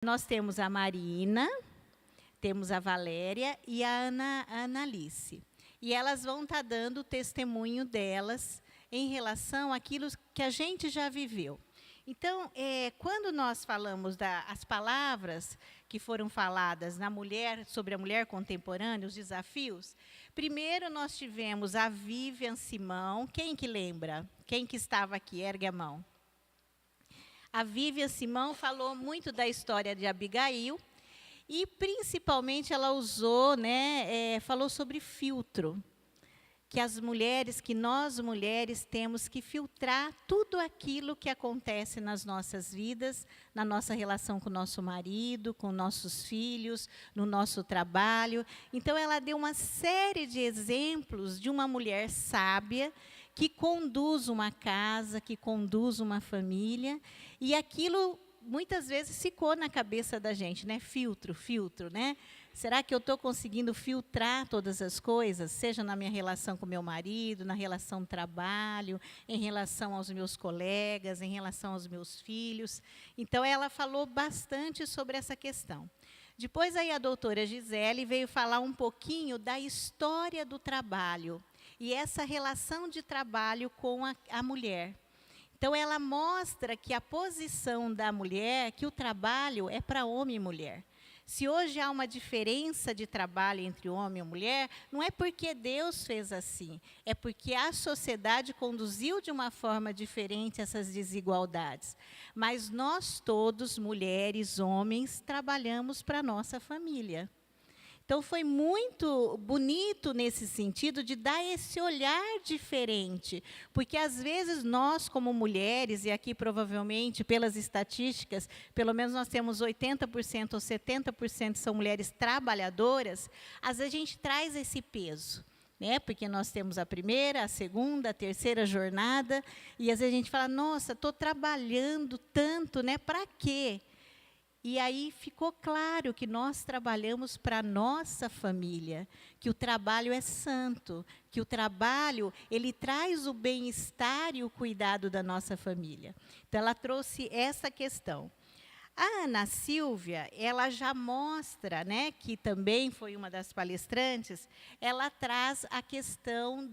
Nós temos a Marina, temos a Valéria e a Analice. E elas vão estar dando o testemunho delas em relação àquilo que a gente já viveu. Então, quando nós falamos as palavras que foram faladas na mulher, sobre a mulher contemporânea, os desafios, primeiro nós tivemos a Vivian Simão. Quem que lembra? Quem que estava aqui? Ergue a mão. A Vivian Simão falou muito da história de Abigail e, principalmente, ela usou, falou sobre filtro, que nós mulheres temos que filtrar tudo aquilo que acontece nas nossas vidas, na nossa relação com o nosso marido, com nossos filhos, no nosso trabalho. Então, ela deu uma série de exemplos de uma mulher sábia que conduz uma casa, que conduz uma família, e aquilo muitas vezes ficou na cabeça da gente, né? Filtro, né? Será que eu estou conseguindo filtrar todas as coisas, seja na minha relação com meu marido, na relação trabalho, em relação aos meus colegas, em relação aos meus filhos? Então, ela falou bastante sobre essa questão. Depois, aí, a doutora Gisele veio falar um pouquinho da história do trabalho e essa relação de trabalho com a mulher. Então, ela mostra que a posição da mulher, que o trabalho é para homem e mulher. Se hoje há uma diferença de trabalho entre homem e mulher, não é porque Deus fez assim, é porque a sociedade conduziu de uma forma diferente essas desigualdades. Mas nós todos, mulheres, homens, trabalhamos para a nossa família. Então, foi muito bonito nesse sentido de dar esse olhar diferente, porque às vezes nós, como mulheres, e aqui provavelmente pelas estatísticas, pelo menos nós temos 80% ou 70% são mulheres trabalhadoras, às vezes a gente traz esse peso, né? Porque nós temos a primeira, a segunda, a terceira jornada, e às vezes a gente fala, nossa, estou trabalhando tanto, né? Para quê? E aí ficou claro que nós trabalhamos para a nossa família, que o trabalho é santo, que o trabalho, ele traz o bem-estar e o cuidado da nossa família. Então, ela trouxe essa questão. A Ana Silvia, ela já mostra, né, que também foi uma das palestrantes, ela traz a questão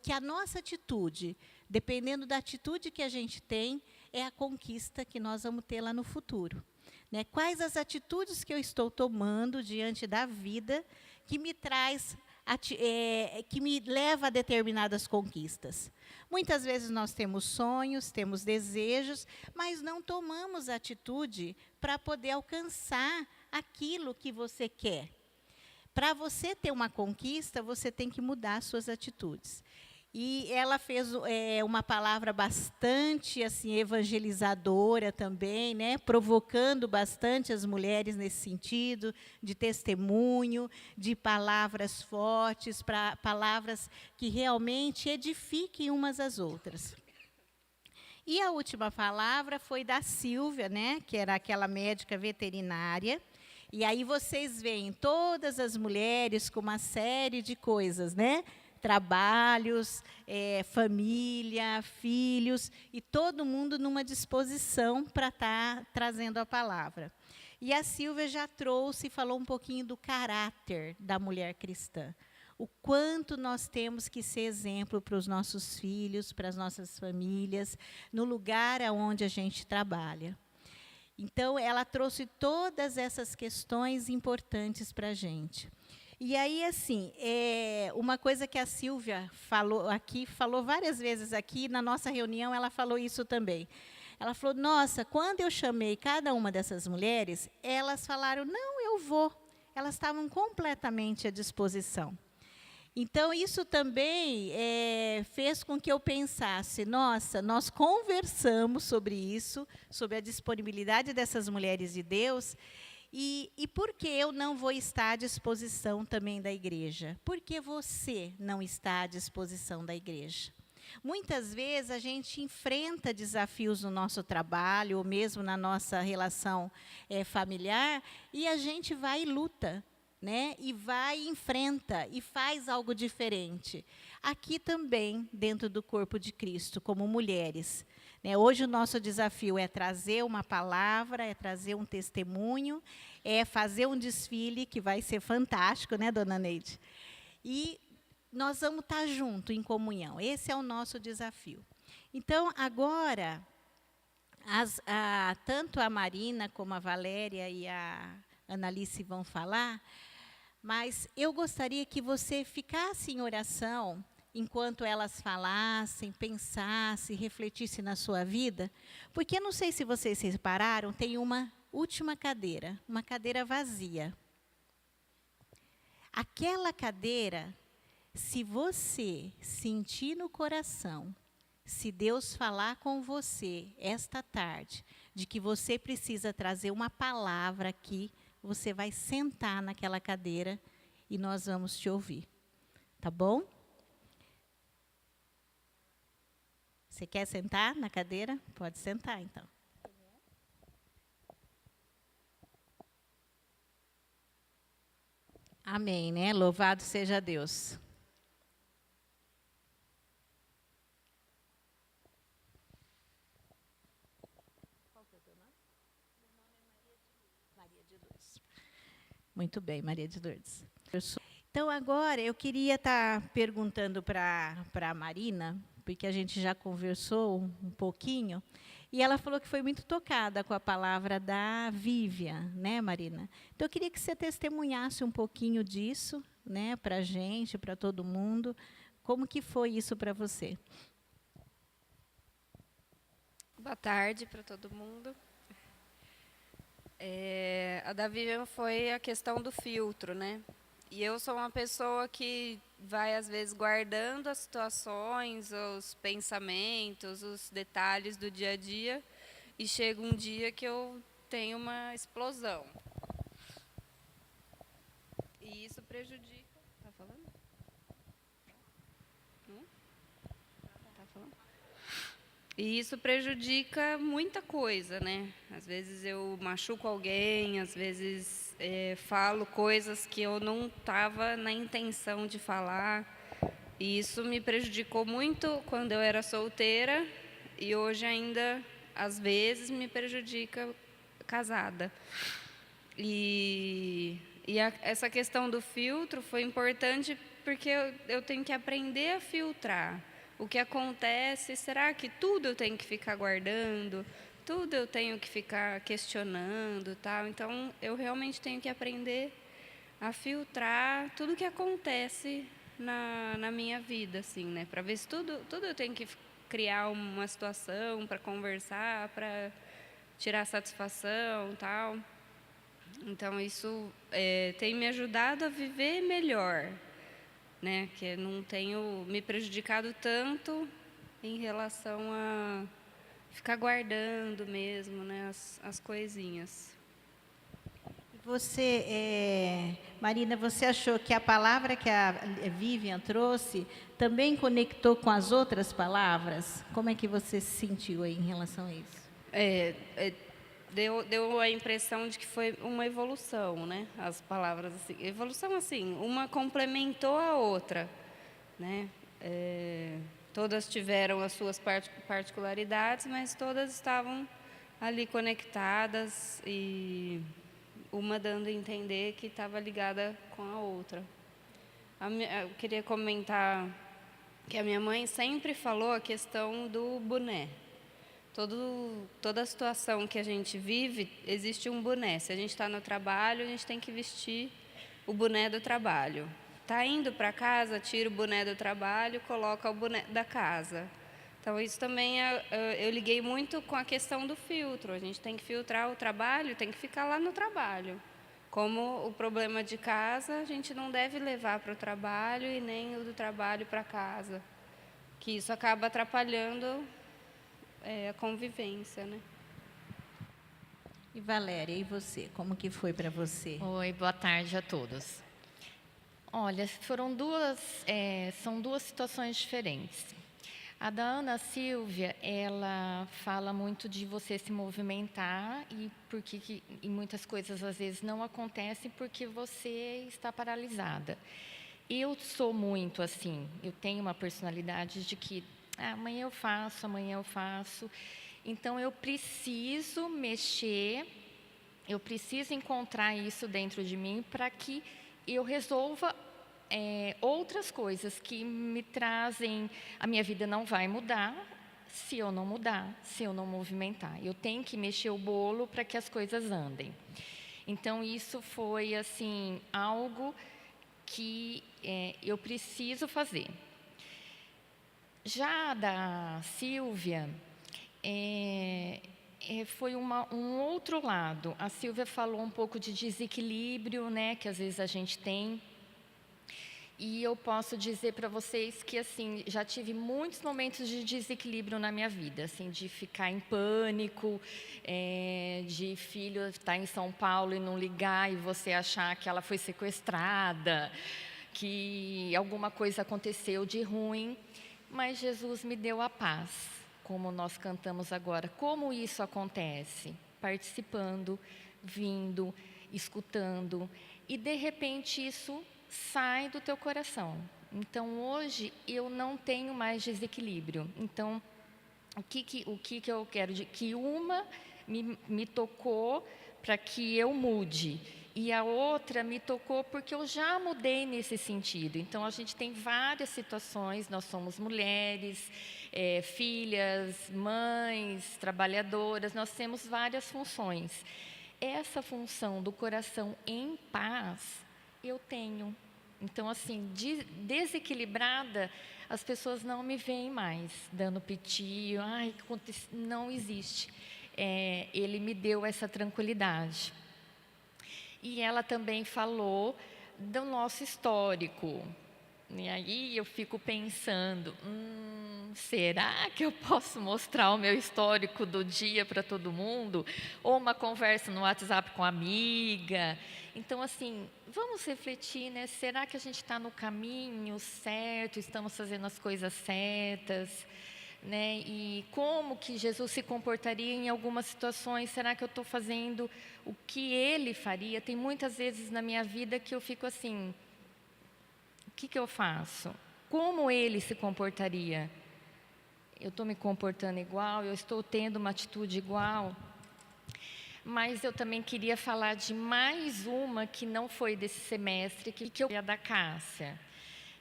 que a nossa atitude, dependendo da atitude que a gente tem, é a conquista que nós vamos ter lá no futuro. Né? Quais as atitudes que eu estou tomando diante da vida que me traz, que me leva a determinadas conquistas? Muitas vezes nós temos sonhos, temos desejos, mas não tomamos atitude para poder alcançar aquilo que você quer. Para você ter uma conquista, você tem que mudar suas atitudes. E ela fez uma palavra bastante assim, evangelizadora também, né? Provocando bastante as mulheres nesse sentido, de testemunho, de palavras fortes, palavras que realmente edifiquem umas às outras. E a última palavra foi da Silvia, né? Que era aquela médica veterinária. E aí vocês veem todas as mulheres com uma série de coisas, né? Trabalhos, família, filhos, e todo mundo numa disposição para estar trazendo a palavra. E a Silvia já trouxe e falou um pouquinho do caráter da mulher cristã. O quanto nós temos que ser exemplo para os nossos filhos, para as nossas famílias, no lugar onde a gente trabalha. Então, ela trouxe todas essas questões importantes para a gente. E aí, assim, uma coisa que a Silvia falou aqui, falou várias vezes aqui, na nossa reunião ela falou isso também. Ela falou, nossa, quando eu chamei cada uma dessas mulheres, elas falaram, não, eu vou. Elas estavam completamente à disposição. Então, isso também fez com que eu pensasse, nossa, nós conversamos sobre isso, sobre a disponibilidade dessas mulheres de Deus. E por que eu não vou estar à disposição também da igreja? Por que você não está à disposição da igreja? Muitas vezes a gente enfrenta desafios no nosso trabalho, ou mesmo na nossa relação familiar, e a gente vai e luta, né? E vai e enfrenta, e faz algo diferente. Aqui também, dentro do corpo de Cristo, como mulheres, né? Hoje o nosso desafio é trazer uma palavra, é trazer um testemunho, é fazer um desfile que vai ser fantástico, né, dona Neide? E nós vamos estar juntos em comunhão. Esse é o nosso desafio. Então, agora, tanto a Marina como a Valéria e a Analice vão falar, mas eu gostaria que você ficasse em oração enquanto elas falassem, pensassem, refletissem na sua vida, porque não sei se vocês repararam, tem uma última cadeira, uma cadeira vazia. Aquela cadeira, se você sentir no coração, se Deus falar com você esta tarde, de que você precisa trazer uma palavra aqui, você vai sentar naquela cadeira e nós vamos te ouvir. Tá bom? Você quer sentar na cadeira? Pode sentar, então. Amém, né? Louvado seja Deus. Maria de Lourdes. Muito bem, Maria de Lourdes. Então, agora, eu queria estar perguntando para a Marina, porque a gente já conversou um pouquinho, e ela falou que foi muito tocada com a palavra da Vivian, né, Marina? Então, eu queria que você testemunhasse um pouquinho disso, né, para a gente, para todo mundo. Como que foi isso para você? Boa tarde para todo mundo. A da Vivian foi a questão do filtro, né? E eu sou uma pessoa que vai, às vezes, guardando as situações, os pensamentos, os detalhes do dia a dia, e chega um dia que eu tenho uma explosão. E isso prejudica... Tá falando? Tá falando? E isso prejudica muita coisa, né? Às vezes eu machuco alguém, às vezes falo coisas que eu não estava na intenção de falar. E isso me prejudicou muito quando eu era solteira e hoje ainda, às vezes, me prejudica casada. Essa questão do filtro foi importante porque eu tenho que aprender a filtrar. O que acontece, será que tudo eu tenho que ficar guardando? Tudo eu tenho que ficar questionando, tal? Então, eu realmente tenho que aprender a filtrar tudo que acontece na minha vida, assim, né? Para ver se tudo eu tenho que criar uma situação para conversar, para tirar satisfação, tal. Então, isso tem me ajudado a viver melhor, né? Que não tenho me prejudicado tanto em relação a ficar guardando mesmo, né, as coisinhas. Você, Marina, você achou que a palavra que a Vivian trouxe também conectou com as outras palavras? Como é que você se sentiu aí em relação a isso? Deu a impressão de que foi uma evolução, né? As palavras assim, evolução assim, uma complementou a outra, né? Todas tiveram as suas particularidades, mas todas estavam ali conectadas e uma dando a entender que estava ligada com a outra. Eu queria comentar que a minha mãe sempre falou a questão do boné. Toda a situação que a gente vive, existe um boné. Se a gente está no trabalho, a gente tem que vestir o boné do trabalho. Está indo para casa, tira o boné do trabalho, coloca o boné da casa. Então, isso também eu liguei muito com a questão do filtro. A gente tem que filtrar o trabalho, tem que ficar lá no trabalho. Como o problema de casa, a gente não deve levar para o trabalho e nem o do trabalho para casa. Que isso acaba atrapalhando a convivência, né? E Valéria, e você? Como que foi para você? Oi, boa tarde a todos. Olha, são duas situações diferentes. A da Ana Silvia, ela fala muito de você se movimentar e muitas coisas às vezes não acontecem porque você está paralisada. Eu sou muito assim, eu tenho uma personalidade de que amanhã eu faço, amanhã eu faço. Então, eu preciso mexer, eu preciso encontrar isso dentro de mim para que eu resolva outras coisas que me trazem... A minha vida não vai mudar se eu não mudar, se eu não movimentar. Eu tenho que mexer o bolo para que as coisas andem. Então, isso foi assim, algo que eu preciso fazer. Já da Sílvia, foi um outro lado. A Sílvia falou um pouco de desequilíbrio, né, que às vezes a gente tem. E eu posso dizer para vocês que, assim, já tive muitos momentos de desequilíbrio na minha vida, assim, de ficar em pânico, de filho estar em São Paulo e não ligar e você achar que ela foi sequestrada, que alguma coisa aconteceu de ruim, mas Jesus me deu a paz, como nós cantamos agora. Como isso acontece? Participando, vindo, escutando, e de repente isso sai do teu coração. Então, hoje, eu não tenho mais desequilíbrio. Então, o que eu quero? Que uma me tocou para que eu mude, e a outra me tocou porque eu já mudei nesse sentido. Então, a gente tem várias situações, nós somos mulheres, filhas, mães, trabalhadoras, nós temos várias funções. Essa função do coração em paz, eu tenho. Então, assim, desequilibrada, as pessoas não me veem mais dando piti, não existe. Ele me deu essa tranquilidade. E ela também falou do nosso histórico. E aí eu fico pensando, será que eu posso mostrar o meu histórico do dia para todo mundo? Ou uma conversa no WhatsApp com a amiga? Então, assim, vamos refletir, né? Será que a gente está no caminho certo? Estamos fazendo as coisas certas? Né? E como que Jesus se comportaria em algumas situações? Será que eu estou fazendo o que Ele faria? Tem muitas vezes na minha vida que eu fico assim... O que eu faço? Como ele se comportaria? Eu estou me comportando igual? Eu estou tendo uma atitude igual? Mas eu também queria falar de mais uma que não foi desse semestre, que é a da Cássia.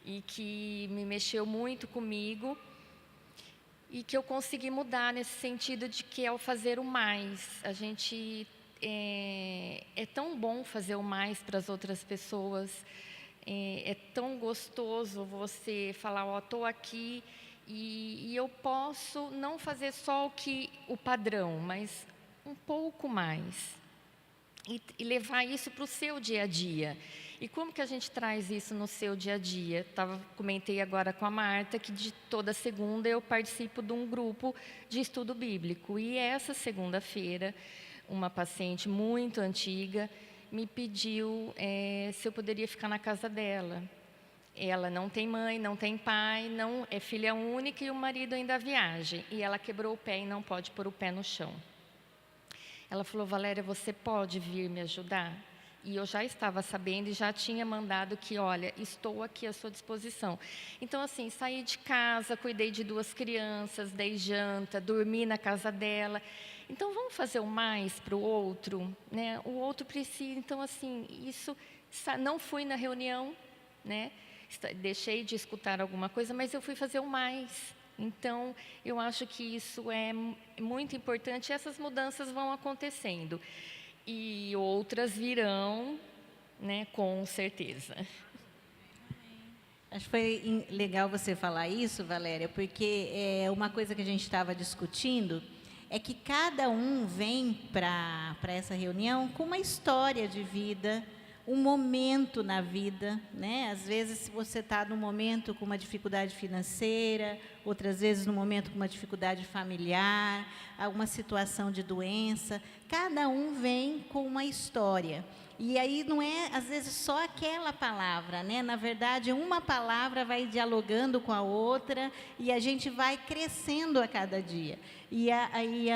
E que me mexeu muito comigo. E que eu consegui mudar nesse sentido de que é o fazer o mais. A gente... é tão bom fazer o mais para as outras pessoas. É tão gostoso você falar, estou aqui e eu posso não fazer só o padrão, mas um pouco mais. E levar isso para o seu dia a dia. E como que a gente traz isso no seu dia a dia? Comentei agora com a Marta que de toda segunda eu participo de um grupo de estudo bíblico. E essa segunda-feira, uma paciente muito antiga me pediu se eu poderia ficar na casa dela. Ela não tem mãe, não tem pai, não é filha única e o marido ainda viaja. E ela quebrou o pé e não pode pôr o pé no chão. Ela falou, Valéria, você pode vir me ajudar? E eu já estava sabendo e já tinha mandado que, olha, estou aqui à sua disposição. Então, assim, saí de casa, cuidei de 2 crianças, dei janta, dormi na casa dela. Então, vamos fazer o mais para o outro, né? O outro precisa. Então, assim, isso... Não fui na reunião, né? Deixei de escutar alguma coisa, mas eu fui fazer o mais. Então, eu acho que isso é muito importante e essas mudanças vão acontecendo. E outras virão, né, com certeza. Acho que foi legal você falar isso, Valéria, porque uma coisa que a gente estava discutindo é que cada um vem para essa reunião com uma história de vida, um momento na vida, né? Às vezes você está num momento com uma dificuldade financeira, outras vezes num momento com uma dificuldade familiar, alguma situação de doença. Cada um vem com uma história. E aí não é, às vezes, só aquela palavra, né? Na verdade, uma palavra vai dialogando com a outra e a gente vai crescendo a cada dia. E a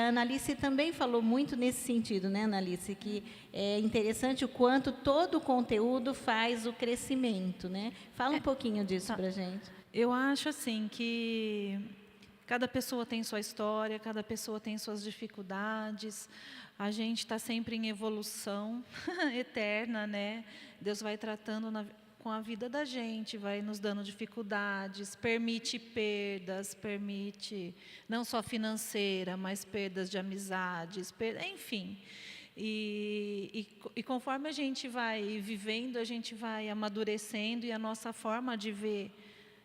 Analice também falou muito nesse sentido, né, Analice? Que é interessante o quanto todo o conteúdo faz o crescimento, né? Fala um pouquinho disso para a gente. Eu acho, assim, que Cada pessoa tem sua história, cada pessoa tem suas dificuldades. A gente está sempre em evolução eterna, né? Deus vai tratando com a vida da gente, vai nos dando dificuldades, permite perdas, permite não só financeira, mas perdas de amizades, enfim. E conforme a gente vai vivendo, a gente vai amadurecendo e a nossa forma de ver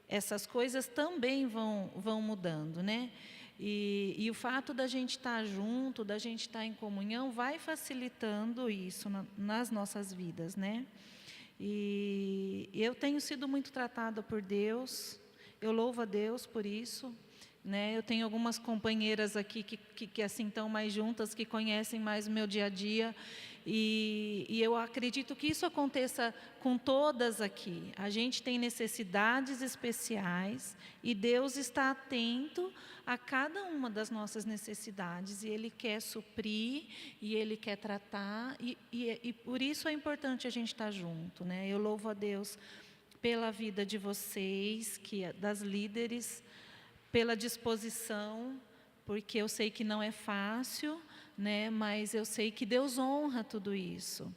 essas coisas também vão mudando, né? E o fato da gente estar junto, da gente estar em comunhão, vai facilitando isso nas nossas vidas, né? E eu tenho sido muito tratada por Deus, eu louvo a Deus por isso, né? Eu tenho algumas companheiras aqui que assim estão mais juntas, que conhecem mais o meu dia a dia, e eu acredito que isso aconteça com todas aqui. A gente tem necessidades especiais e Deus está atento a cada uma das nossas necessidades, e Ele quer suprir, e Ele quer tratar, e por isso é importante a gente estar junto, né? Eu louvo a Deus pela vida de vocês, das líderes, pela disposição, porque eu sei que não é fácil, né? Mas eu sei que Deus honra tudo isso.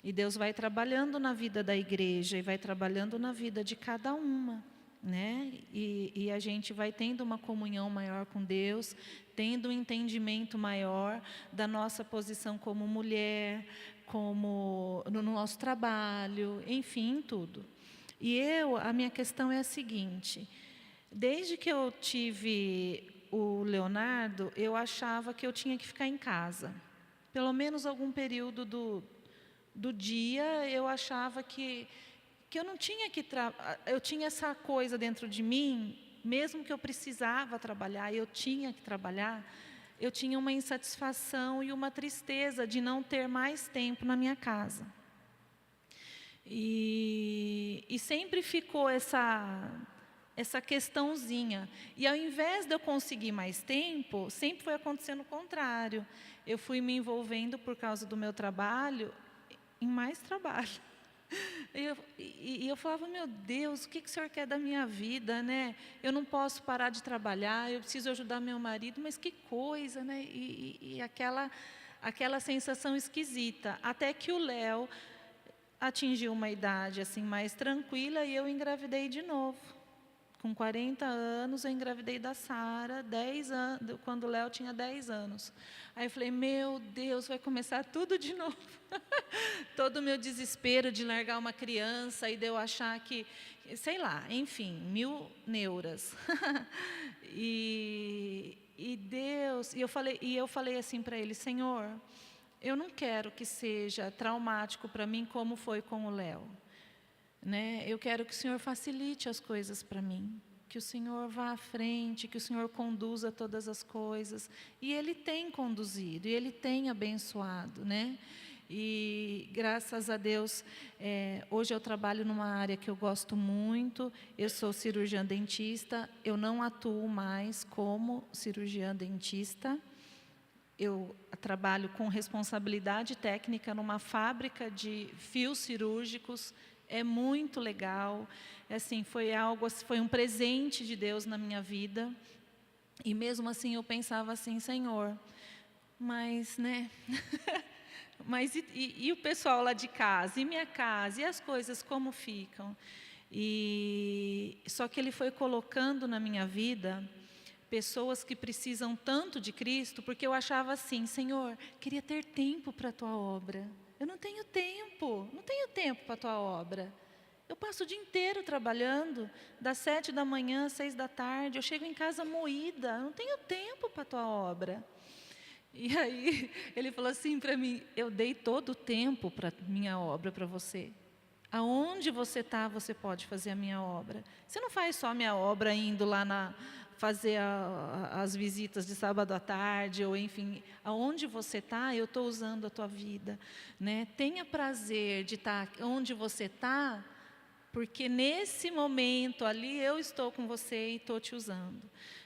E Deus vai trabalhando na vida da igreja e vai trabalhando na vida de cada uma, né? E a gente vai tendo uma comunhão maior com Deus, tendo um entendimento maior da nossa posição como mulher, como no nosso trabalho, enfim, tudo. E a minha questão é a seguinte: desde que eu tive o Leonardo, eu achava que eu tinha que ficar em casa. Pelo menos algum período do dia, eu achava que eu não tinha que eu tinha essa coisa dentro de mim, mesmo que eu precisava trabalhar, eu tinha que trabalhar, eu tinha uma insatisfação e uma tristeza de não ter mais tempo na minha casa. E sempre ficou essa questãozinha. E ao invés de eu conseguir mais tempo, sempre foi acontecendo o contrário. Eu fui me envolvendo, por causa do meu trabalho, em mais trabalho. E eu falava, meu Deus, o que o Senhor quer da minha vida, né? Eu não posso parar de trabalhar, eu preciso ajudar meu marido, mas que coisa, né? E aquela sensação esquisita. Até que o Léo atingiu uma idade assim mais tranquila e eu engravidei de novo. Com 40 anos, eu engravidei da Sara, 10 anos, quando o Léo tinha 10 anos. Aí eu falei, meu Deus, vai começar tudo de novo. Todo o meu desespero de largar uma criança e de eu achar que, sei lá, enfim, 1000 neuras. e eu falei assim para ele, Senhor, eu não quero que seja traumático para mim como foi com o Léo. Né? Eu quero que o Senhor facilite as coisas para mim, que o Senhor vá à frente, que o Senhor conduza todas as coisas. E Ele tem conduzido, e Ele tem abençoado, né? E graças a Deus, hoje eu trabalho numa área que eu gosto muito, eu sou cirurgiã dentista, eu não atuo mais como cirurgiã dentista, eu trabalho com responsabilidade técnica numa fábrica de fios cirúrgicos. É muito legal, assim, foi um presente de Deus na minha vida, e mesmo assim eu pensava assim, Senhor, mas, né, mas e o pessoal lá de casa, e minha casa, e as coisas como ficam? Só que Ele foi colocando na minha vida pessoas que precisam tanto de Cristo, porque eu achava assim, Senhor, queria ter tempo para a Tua obra. Eu não tenho tempo para a Tua obra. Eu passo o dia inteiro trabalhando, das 7 da manhã às 6 da tarde, eu chego em casa moída, eu não tenho tempo para a Tua obra. E aí Ele falou assim para mim, eu dei todo o tempo para a minha obra para você. Aonde você está, você pode fazer a minha obra. Você não faz só a minha obra indo lá fazer as visitas de sábado à tarde, ou enfim, aonde você está, eu estou usando a tua vida, né? Tenha prazer de estar onde você está, porque nesse momento ali eu estou com você e estou te usando,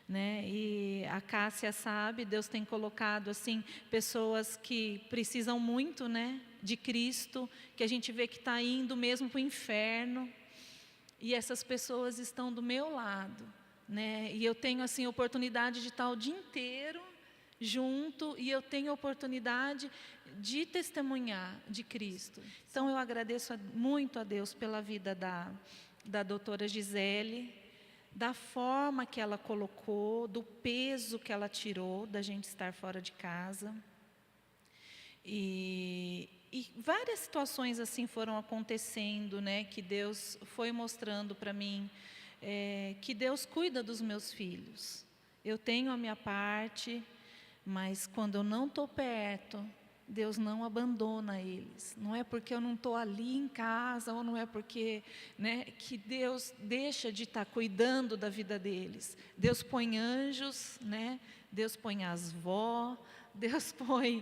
né? E a Cássia sabe, Deus tem colocado assim pessoas que precisam muito, né, de Cristo, que a gente vê que está indo mesmo para o inferno, e essas pessoas estão do meu lado, né? E eu tenho assim oportunidade de estar o dia inteiro junto, e eu tenho a oportunidade de testemunhar de Cristo. Então eu agradeço muito a Deus pela vida da doutora Gisele, da forma que ela colocou, do peso que ela tirou da gente estar fora de casa. E várias situações assim foram acontecendo, né, que Deus foi mostrando para mim, que Deus cuida dos meus filhos. Eu tenho a minha parte, mas quando eu não estou perto, Deus não abandona eles. Não é porque eu não estou ali em casa, ou não é porque, né, que Deus deixa de estar cuidando da vida deles. Deus põe anjos, né? Deus põe as vó, Deus põe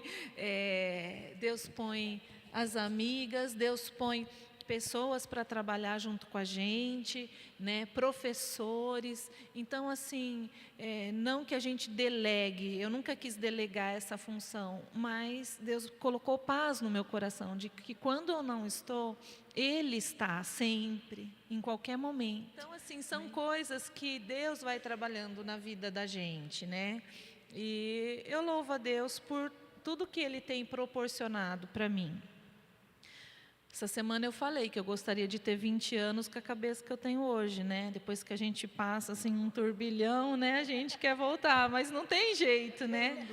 as amigas, Deus põe pessoas para trabalhar junto com a gente, né, professores. Então, assim, não que a gente delegue, eu nunca quis delegar essa função, mas Deus colocou paz no meu coração, de que quando eu não estou, Ele está sempre, em qualquer momento. Então, assim, são coisas que Deus vai trabalhando na vida da gente, né? E eu louvo a Deus por tudo que Ele tem proporcionado para mim. Essa semana eu falei que eu gostaria de ter 20 anos com a cabeça que eu tenho hoje, né? Depois que a gente passa assim um turbilhão, né? A gente quer voltar, mas não tem jeito, né?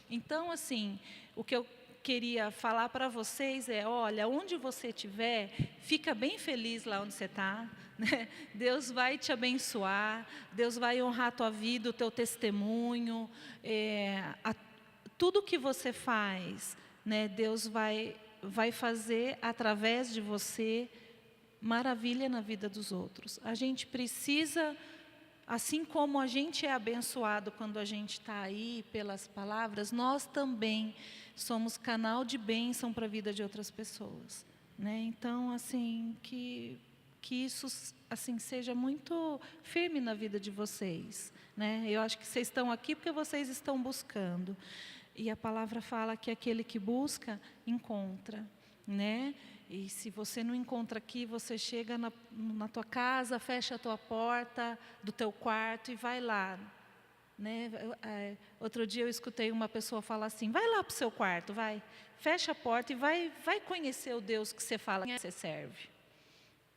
Então, assim, o que eu queria falar para vocês é, olha, onde você estiver, fica bem feliz lá onde você está, né? Deus vai te abençoar, Deus vai honrar a tua vida, o teu testemunho, tudo que você faz, né? Deus vai fazer através de você maravilha na vida dos outros. A gente precisa, assim como a gente é abençoado quando a gente está aí pelas palavras, nós também somos canal de bênção para a vida de outras pessoas, né? Então, assim, que isso assim seja muito firme na vida de vocês, né? Eu acho que vocês estão aqui porque vocês estão buscando. E a palavra fala que aquele que busca, encontra, né? E se você não encontra aqui, você chega na tua casa, fecha a tua porta do teu quarto e vai lá, né? Outro dia eu escutei uma pessoa falar assim, vai lá para o seu quarto, vai, fecha a porta e vai conhecer o Deus que você fala que você serve.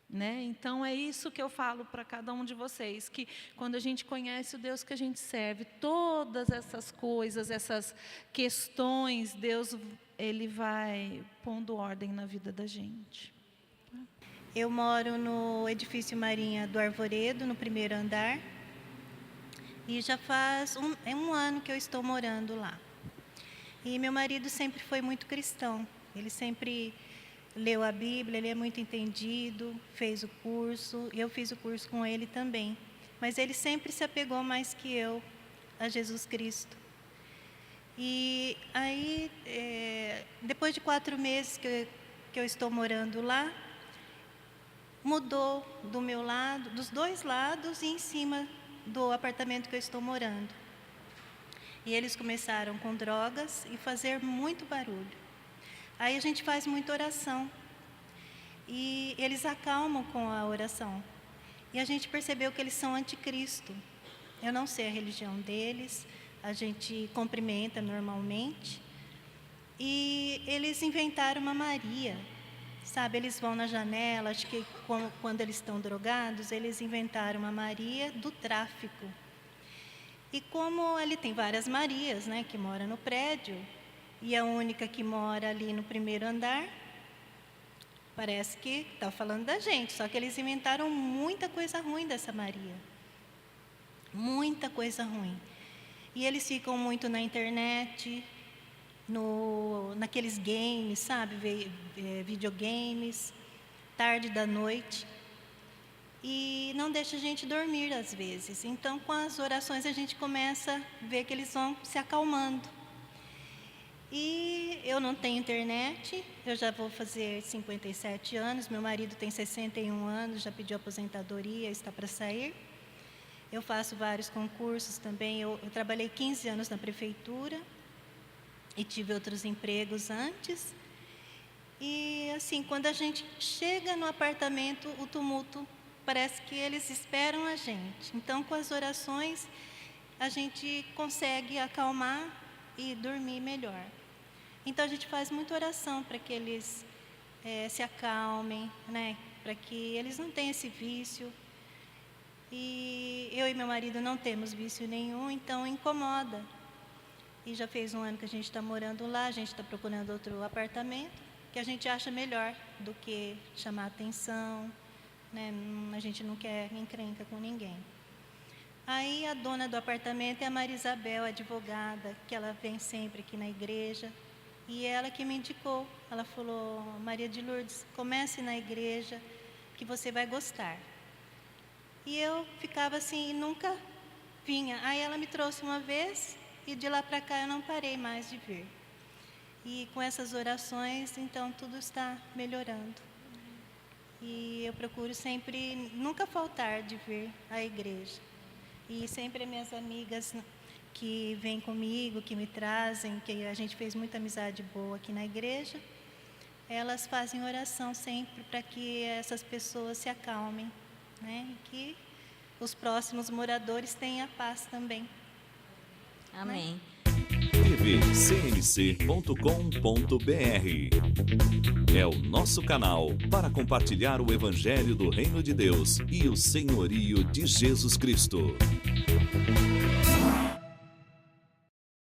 Né? Então é isso que eu falo para cada um de vocês, que quando a gente conhece o Deus que a gente serve, todas essas coisas, essas questões, Deus Ele vai pondo ordem na vida da gente. Eu moro no edifício Marinha do Arvoredo, no primeiro andar, e já faz um ano que eu estou morando lá. E meu marido sempre foi muito cristão, ele sempre leu a Bíblia, ele é muito entendido, fez o curso, eu fiz o curso com ele também. Mas ele sempre se apegou mais que eu a Jesus Cristo. E aí, depois de 4 meses que eu estou morando lá, mudou do meu lado, dos 2 lados e em cima do apartamento que eu estou morando. E eles começaram com drogas e fazer muito barulho. Aí a gente faz muita oração e eles acalmam com a oração. E a gente percebeu que eles são anticristo. Eu não sei a religião deles, a gente cumprimenta normalmente. E eles inventaram uma Maria, sabe? Eles vão na janela, acho que quando eles estão drogados, eles inventaram uma Maria do tráfico. E como ele tem várias Marias, né, que moram no prédio, e a única que mora ali no primeiro andar, parece que está falando da gente, só que eles inventaram muita coisa ruim dessa Maria. Muita coisa ruim. E eles ficam muito na internet, naqueles games, sabe, videogames, tarde da noite. E não deixa a gente dormir às vezes. Então, com as orações, a gente começa a ver que eles vão se acalmando. E eu não tenho internet, eu já vou fazer 57 anos, meu marido tem 61 anos, já pediu aposentadoria, está para sair. Eu faço vários concursos também, eu trabalhei 15 anos na prefeitura e tive outros empregos antes. E assim, quando a gente chega no apartamento, o tumulto parece que eles esperam a gente. Então, com as orações, a gente consegue acalmar e dormir melhor. Então, a gente faz muita oração para que eles se acalmem, né? Para que eles não tenham esse vício. E eu e meu marido não temos vício nenhum, então incomoda. E já fez 1 ano que a gente está morando lá, a gente está procurando outro apartamento, que a gente acha melhor do que chamar atenção, né? A gente não quer encrenca com ninguém. Aí a dona do apartamento é a Maria Isabel, advogada, que ela vem sempre aqui na igreja. E ela que me indicou, ela falou: Maria de Lourdes, comece na igreja que você vai gostar. E eu ficava assim e nunca vinha. Aí ela me trouxe uma vez e de lá para cá eu não parei mais de vir. E com essas orações, então, tudo está melhorando. E eu procuro sempre, nunca faltar de vir à igreja. E sempre as minhas amigas que vêm comigo, que me trazem, que a gente fez muita amizade boa aqui na igreja, elas fazem oração sempre para que essas pessoas se acalmem, né? E que os próximos moradores tenham paz também. Amém. tvcmc.com.br é o nosso canal para compartilhar o Evangelho do Reino de Deus e o senhorio de Jesus Cristo.